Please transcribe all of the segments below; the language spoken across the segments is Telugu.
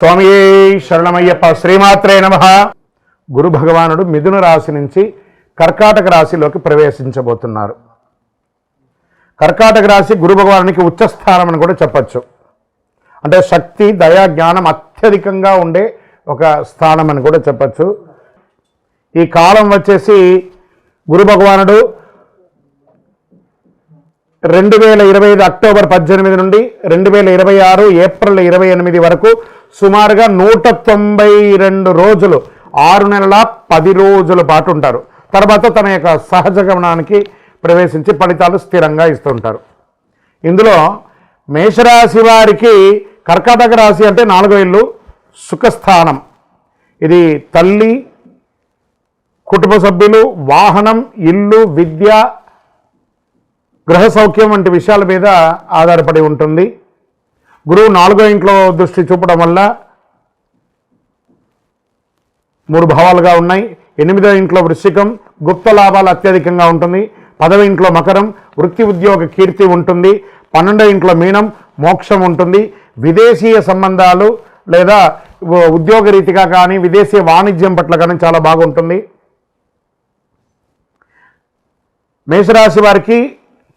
స్వామియే శరణమయ్యప్ప. శ్రీమాత్రే నమః. గురు భగవానుడు మిథున రాశి నుంచి కర్కాటక రాశిలోకి ప్రవేశించబోతున్నారు. కర్కాటక రాశి గురు భగవానునికి ఉచ్చస్థానం అని కూడా చెప్పచ్చు. అంటే శక్తి, దయా, జ్ఞానం అత్యధికంగా ఉండే ఒక స్థానం అని కూడా చెప్పచ్చు. ఈ కాలం వచ్చేసి గురు భగవానుడు 2025 అక్టోబర్ 18 నుండి 2026 ఏప్రిల్ 28 వరకు సుమారుగా 192 రోజులు, 6 నెలల 10 రోజుల పాటు ఉంటారు. తర్వాత తన యొక్క సహజ గమనానికి ప్రవేశించి ఫలితాలు స్థిరంగా ఇస్తుంటారు. ఇందులో మేషరాశి వారికి కర్కాటక రాశి అంటే 4వ ఇల్లు, సుఖస్థానం. ఇది తల్లి, కుటుంబ సభ్యులు, వాహనం, ఇల్లు, విద్య, గృహ సౌఖ్యం వంటి విషయాల మీద ఆధారపడి ఉంటుంది. గురువు 4వ ఇంట్లో దృష్టి చూపడం వల్ల 3 భావాలుగా ఉన్నాయి. 8వ ఇంట్లో వృశ్చికం, గుప్త లాభాలు అత్యధికంగా ఉంటుంది. 10వ ఇంట్లో మకరం, వృత్తి ఉద్యోగ కీర్తి ఉంటుంది. 12వ ఇంట్లో మీనం, మోక్షం ఉంటుంది. విదేశీయ సంబంధాలు లేదా ఉద్యోగ రీతిగా కానీ విదేశీ వాణిజ్యం పట్ల కానీ చాలా బాగుంటుంది. మేషరాశి వారికి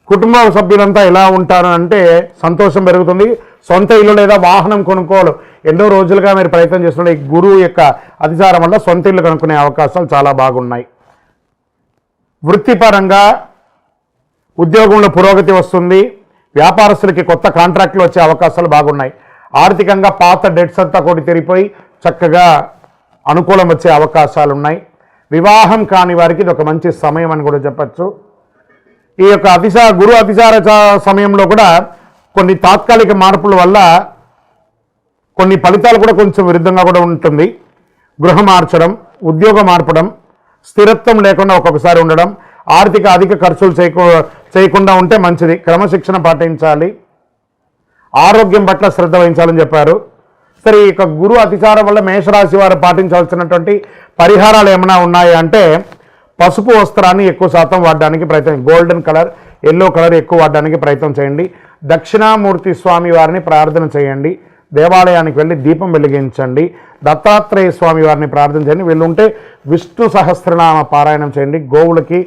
కుటుంబ సభ్యులంతా ఎలా ఉంటారు అంటే సంతోషం పెరుగుతుంది. సొంత ఇల్లు లేదా వాహనం కొనుక్కోవాలి ఎన్నో రోజులుగా మీరు ప్రయత్నం చేస్తున్న ఈ గురువు యొక్క అధిచారం వల్ల సొంత ఇల్లు కొనుక్కునే అవకాశాలు చాలా బాగున్నాయి. వృత్తిపరంగా ఉద్యోగంలో పురోగతి వస్తుంది. వ్యాపారస్తులకి కొత్త కాంట్రాక్టులు వచ్చే అవకాశాలు బాగున్నాయి. ఆర్థికంగా పాత డెట్స్ అంతా కూడా తిరిగిపోయి చక్కగా అనుకూలం వచ్చే అవకాశాలు ఉన్నాయి. వివాహం కాని వారికి ఇది ఒక మంచి సమయం అని కూడా చెప్పచ్చు. ఈ యొక్క గురు అతిచార సమయంలో కూడా కొన్ని తాత్కాలిక మార్పుల వల్ల కొన్ని ఫలితాలు కూడా కొంచెం విరుద్ధంగా కూడా ఉంటుంది. గృహ మార్చడం, ఉద్యోగం మార్పడం, స్థిరత్వం లేకుండా ఒక్కొక్కసారి ఉండడం, ఆర్థిక అధిక ఖర్చులు చేయకుండా ఉంటే మంచిది. క్రమశిక్షణ పాటించాలి, ఆరోగ్యం పట్ల శ్రద్ధ వహించాలని చెప్పారు. సరే, ఈ యొక్క గురు అతిచారం వల్ల మేషరాశి వారు పాటించాల్సినటువంటి పరిహారాలు ఏమైనా ఉన్నాయి అంటే పసుపు వస్త్రాన్ని ఎక్కువ శాతం వాడడానికి ప్రయత్నం, గోల్డెన్ కలర్, ఎల్లో కలర్ ఎక్కువ వాడడానికి ప్రయత్నం చేయండి. దక్షిణామూర్తి స్వామి వారిని ప్రార్థన చేయండి. దేవాలయానికి వెళ్ళి దీపం వెలిగించండి. దత్తాత్రేయ స్వామి వారిని ప్రార్థన చేయండి. వీళ్ళుంటే విష్ణు సహస్రనామ పారాయణం చేయండి. గోవులకి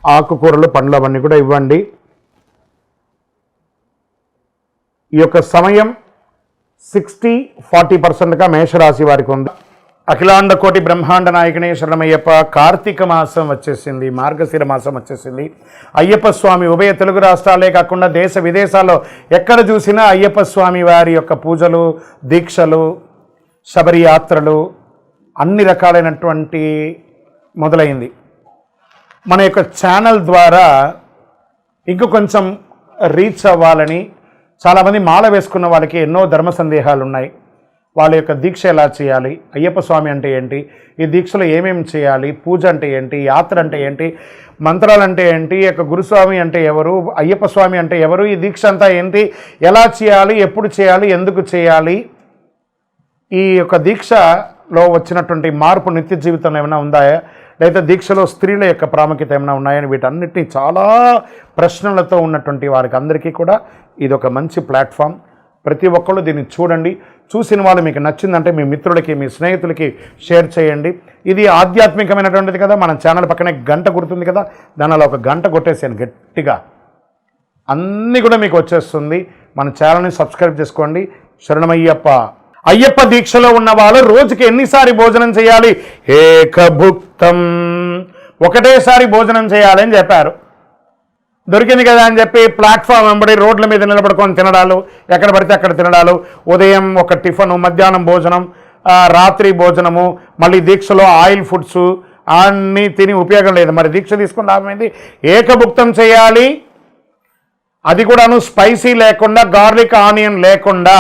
ఆకుకూరలు, పండ్లు అవన్నీ కూడా ఇవ్వండి. ఈ యొక్క సమయం 60-40%గా మేషరాశి వారికి ఉంది. అఖిలాండ కోటి బ్రహ్మాండ నాయకునే శరణమయ్యప్ప. కార్తీక మాసం వచ్చేసింది, మార్గశిర మాసం వచ్చేసింది. అయ్యప్ప స్వామి ఉభయ తెలుగు రాష్ట్రాలే కాకుండా దేశ విదేశాల్లో ఎక్కడ చూసినా అయ్యప్ప స్వామి వారి యొక్క పూజలు, దీక్షలు, శబరి యాత్రలు అన్ని రకాలైనటువంటి మొదలైంది. మన యొక్క ఛానల్ ద్వారా ఇంక కొంచెం రీచ్ అవ్వాలని చాలామంది మాల వేసుకున్న వాళ్ళకి ఎన్నో ధర్మ సందేహాలు ఉన్నాయి. వాళ్ళ యొక్క దీక్ష ఎలా చేయాలి, అయ్యప్ప స్వామి అంటే ఏంటి, ఈ దీక్షలో ఏమేమి చేయాలి, పూజ అంటే ఏంటి, యాత్ర అంటే ఏంటి, మంత్రాలు అంటే ఏంటి, యొక్క గురుస్వామి అంటే ఎవరు, అయ్యప్ప స్వామి అంటే ఎవరు, ఈ దీక్ష అంతా ఏంటి, ఎలా చేయాలి, ఎప్పుడు చేయాలి, ఎందుకు చేయాలి, ఈ యొక్క దీక్షలో వచ్చినటువంటి మార్పు నిత్య జీవితంలో ఏమైనా ఉందా, లేదా దీక్షలో స్త్రీల యొక్క ప్రాముఖ్యత ఏమైనా ఉన్నాయని వీటన్నిటినీ చాలా ప్రశ్నలతో ఉన్నటువంటి వారికి అందరికీ కూడా ఇది ఒక మంచి ప్లాట్ఫామ్. ప్రతి ఒక్కళ్ళు దీన్ని చూడండి. చూసిన వాళ్ళు మీకు నచ్చిందంటే మీ మిత్రులకి, మీ స్నేహితులకి షేర్ చేయండి. ఇది ఆధ్యాత్మికమైనటువంటిది కదా. మన ఛానల్ పక్కనే గంట గుర్తుంది కదా, దానిలో ఒక గంట కొట్టేసాను గట్టిగా, అన్నీ కూడా మీకు వచ్చేస్తుంది. మన ఛానల్ని సబ్స్క్రైబ్ చేసుకోండి. శరణమయ్యప్ప. అయ్యప్ప దీక్షలో ఉన్న వాళ్ళు రోజుకి ఎన్నిసారి భోజనం చేయాలి? ఏకభుక్తం, ఒకటేసారి భోజనం చేయాలి అని చెప్పారు. దొరికింది కదా అని చెప్పి ప్లాట్ఫామ్ వెంబడి రోడ్ల మీద నిలబడుకొని తినడాలు, ఎక్కడ పడితే అక్కడ తినడాలు, ఉదయం ఒక టిఫను, మధ్యాహ్నం భోజనం, రాత్రి భోజనము, మళ్ళీ దీక్షలో ఆయిల్ ఫుడ్స్ అన్నీ తిని ఉపయోగం లేదు. మరి దీక్ష తీసుకుని లాభమైంది. ఏకభుక్తం చేయాలి, అది కూడాను స్పైసీ లేకుండా, గార్లిక్ ఆనియన్ లేకుండా,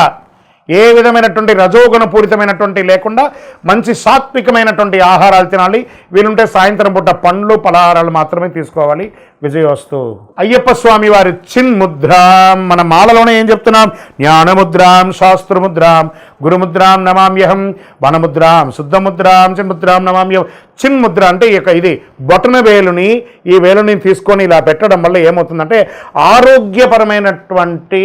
ఏ విధమైనటువంటి రజోగుణ పూరితమైనటువంటి లేకుండా మంచి సాత్వికమైనటువంటి ఆహారాలు తినాలి. వీలుంటే సాయంత్రం పూట పండ్లు, పలహారాలు మాత్రమే తీసుకోవాలి. విజయోస్తు. అయ్యప్ప స్వామి వారి చిన్ముద్రాం, మన మాలలోనే ఏం చెప్తున్నాం? జ్ఞానముద్రాం, శాస్త్రముద్రాం, గురుముద్రాం నమామ్యహం, వనముద్రాం, శుద్ధముద్రాం, చిన్ముద్రాం నమామ్యహం. చిన్ముద్ర అంటే ఇది బొటన వేలుని, ఈ వేలుని తీసుకొని ఇలా పెట్టడం వల్ల ఏమవుతుందంటే ఆరోగ్యపరమైనటువంటి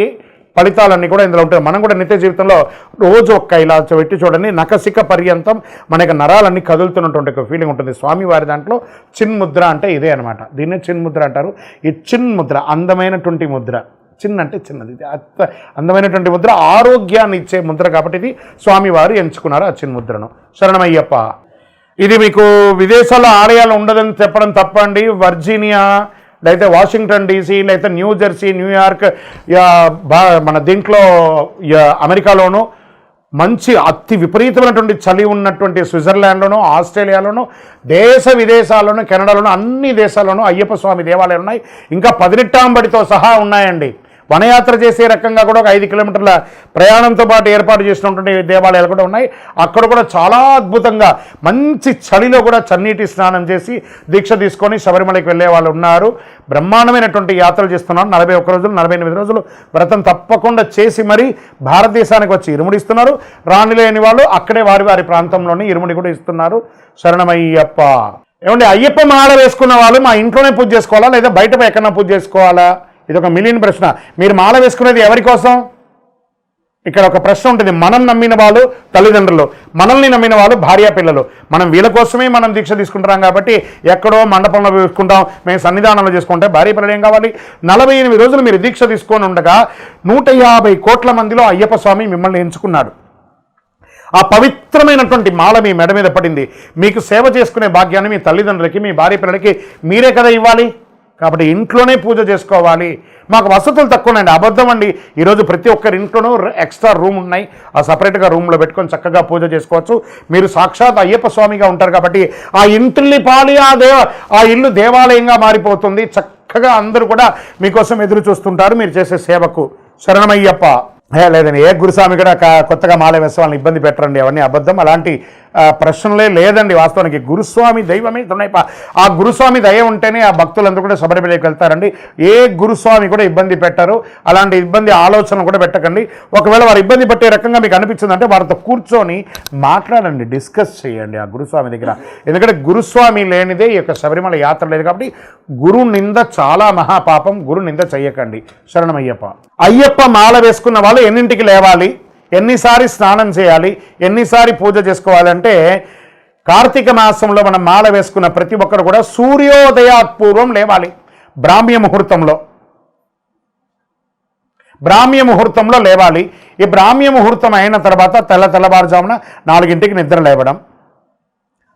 ఫలితాలన్నీ కూడా ఇందులో ఉంటాయి. మనం కూడా నిత్య జీవితంలో రోజు ఒక్క ఇలా పెట్టి చూడండి, నఖశిఖ పర్యంతం మనకి నరాలన్నీ కదులుతున్నటువంటి ఒక ఫీలింగ్ ఉంటుంది. స్వామివారి దాంట్లో చిన్ముద్ర అంటే ఇదే అనమాట. దీన్నే చిన్ముద్ర అంటారు. ఈ చిన్ముద్ర అందమైనటువంటి ముద్ర, చిన్న అంటే చిన్నది, ఇది అందమైనటువంటి ముద్ర, ఆరోగ్యాన్ని ఇచ్చే ముద్ర కాబట్టి ఇది స్వామివారు ఎంచుకున్నారు ఆ చిన్ముద్రను. శరణమయ్యప్ప. ఇది మీకు విదేశాల్లో ఆలయాలు ఉండదని చెప్పడం తప్పండి. వర్జీనియా, లేకపోతే వాషింగ్టన్ డీసీ, లేకపోతే న్యూజెర్సీ, న్యూయార్క్, మన దీంట్లో అమెరికాలోనూ మంచి అతి విపరీతమైనటువంటి చలి ఉన్నటువంటి స్విట్జర్లాండ్లోనూ, ఆస్ట్రేలియాలోనూ, దేశ విదేశాల్లోనూ, కెనడాలోనూ, అన్ని దేశాల్లోనూ అయ్యప్ప స్వామి దేవాలయాలు ఉన్నాయి. ఇంకా 18 సహా ఉన్నాయండి. వనయాత్ర చేసే రకంగా కూడా ఒక 5 కిలోమీటర్ల ప్రయాణంతో పాటు ఏర్పాటు చేసినటువంటి దేవాలయాలు కూడా ఉన్నాయి. అక్కడ కూడా చాలా అద్భుతంగా మంచి చలిలో కూడా చన్నీటి స్నానం చేసి దీక్ష తీసుకొని శబరిమలకి వెళ్ళే వాళ్ళు ఉన్నారు. బ్రహ్మాండమైనటువంటి యాత్రలు చేస్తున్నారు. 41 రోజులు 48 రోజులు వ్రతం తప్పకుండా చేసి మరీ భారతదేశానికి వచ్చి ఇరుముడి ఇస్తున్నారు. రానిలేని వాళ్ళు అక్కడే వారి వారి ప్రాంతంలోనే ఇరుముడి కూడా ఇస్తున్నారు. శరణమయ్యప్ప. ఏమండి, అయ్యప్ప మాల వేసుకున్న వాళ్ళు మా ఇంట్లోనే పూజ చేసుకోవాలా లేదా బయట ఎక్కడన్నా పూజ చేసుకోవాలా? ఇది ఒక మిలియన్ ప్రశ్న. మీరు మాల వేసుకునేది ఎవరి కోసం? ఇక్కడ ఒక ప్రశ్న ఉంటుంది. మనం నమ్మిన వాళ్ళు తల్లిదండ్రులు, మనల్ని నమ్మిన వాళ్ళు భార్య పిల్లలు. మనం వీళ్ళ కోసమే మనం దీక్ష తీసుకుంటున్నాం కాబట్టి ఎక్కడో మండపంలో వేసుకుంటాం, మేము సన్నిధానంలో చేసుకుంటే భార్య పిల్లలు ఏం కావాలి? 48 రోజులు మీరు దీక్ష తీసుకొని ఉండగా 150 కోట్ల మందిలో అయ్యప్ప స్వామి మిమ్మల్ని ఎంచుకున్నాడు. ఆ పవిత్రమైనటువంటి మాల మీ మెడ మీద పడింది. మీకు సేవ చేసుకునే భాగ్యాన్ని మీ తల్లిదండ్రులకి, మీ భార్య పిల్లలకి మీరే కదా ఇవ్వాలి. కాబట్టి ఇంట్లోనే పూజ చేసుకోవాలి. మాకు వసతులు తక్కువ ఉన్నాయండి, అబద్ధం అండి. ఈరోజు ప్రతి ఒక్కరి ఇంట్లోనూ ఎక్స్ట్రా రూమ్ ఉన్నాయి. ఆ సపరేట్గా రూమ్లో పెట్టుకొని చక్కగా పూజ చేసుకోవచ్చు. మీరు సాక్షాత్ అయ్యప్ప స్వామిగా ఉంటారు కాబట్టి ఆ ఇంటిల్లి పాలి ఆ ఇల్లు దేవాలయంగా మారిపోతుంది. చక్కగా అందరూ కూడా మీకోసం ఎదురు చూస్తుంటారు మీరు చేసే సేవకు. శరణమయ్యప్ప. లేదండి, ఏ గురుస్వామి కూడా కొత్తగా మాల వేసే వాళ్ళని ఇబ్బంది పెట్టరండి, అవన్నీ అబద్ధం. అలాంటి ప్రశ్నలే లేదండి. వాస్తవానికి గురుస్వామి దైవమే తునైప. ఆ గురుస్వామి దయ ఉంటేనే ఆ భక్తులందరూ కూడా శబరిమలకి వెళ్తారండి. ఏ గురుస్వామి కూడా ఇబ్బంది పెట్టరు. అలాంటి ఇబ్బంది ఆలోచన కూడా పెట్టకండి. ఒకవేళ వారు ఇబ్బంది పెట్టే రకంగా మీకు అనిపించిందంటే వారితో కూర్చొని మాట్లాడండి, డిస్కస్ చేయండి ఆ గురుస్వామి దగ్గర. ఎందుకంటే గురుస్వామి లేనిదే ఈ యొక్క శబరిమల యాత్ర లేదు కాబట్టి గురు నింద చాలా మహాపాపం. గురు నింద చెయ్యకండి. శరణమయ్యప్ప. అయ్యప్ప మాల వేసుకున్న వాళ్ళు ఎన్నింటికి లేవాలి, ఎన్నిసారి స్నానం చేయాలి, ఎన్నిసారి పూజ చేసుకోవాలంటే కార్తీక మాసంలో మనం మాల వేసుకున్న ప్రతి ఒక్కరు కూడా సూర్యోదయాత్పూర్వం లేవాలి. బ్రాహ్మ్య ముహూర్తంలో లేవాలి. ఈ బ్రాహ్మ్య ముహూర్తం అయిన తర్వాత తెల్లవారుజామున 4ంటికి నిద్ర లేవడం,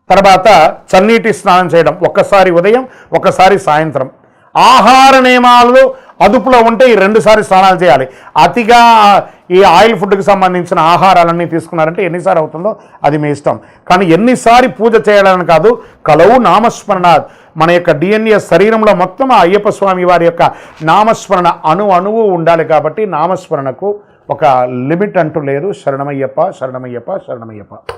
తర్వాత చన్నీటి స్నానం చేయడం, ఒక్కసారి ఉదయం ఒక్కసారి సాయంత్రం. ఆహార నియమాలు అదుపులో ఉంటే ఈ 2 సార్లు స్నానాలు చేయాలి. అతిగా ఈ ఆయిల్ ఫుడ్కి సంబంధించిన ఆహారాలన్నీ తీసుకున్నారంటే ఎన్నిసార్లు అవుతుందో అది మీ ఇష్టం. కానీ ఎన్నిసారి పూజ చేయాలని కాదు, కలవు నామస్మరణాత్. మన యొక్క DNA శరీరంలో మొత్తం ఆ అయ్యప్ప స్వామి వారి యొక్క నామస్మరణ అణువు ఉండాలి. కాబట్టి నామస్మరణకు ఒక లిమిట్ అంటూ లేదు. శరణమయ్యప్ప, శరణమయ్యప్ప, శరణమయ్యప్ప.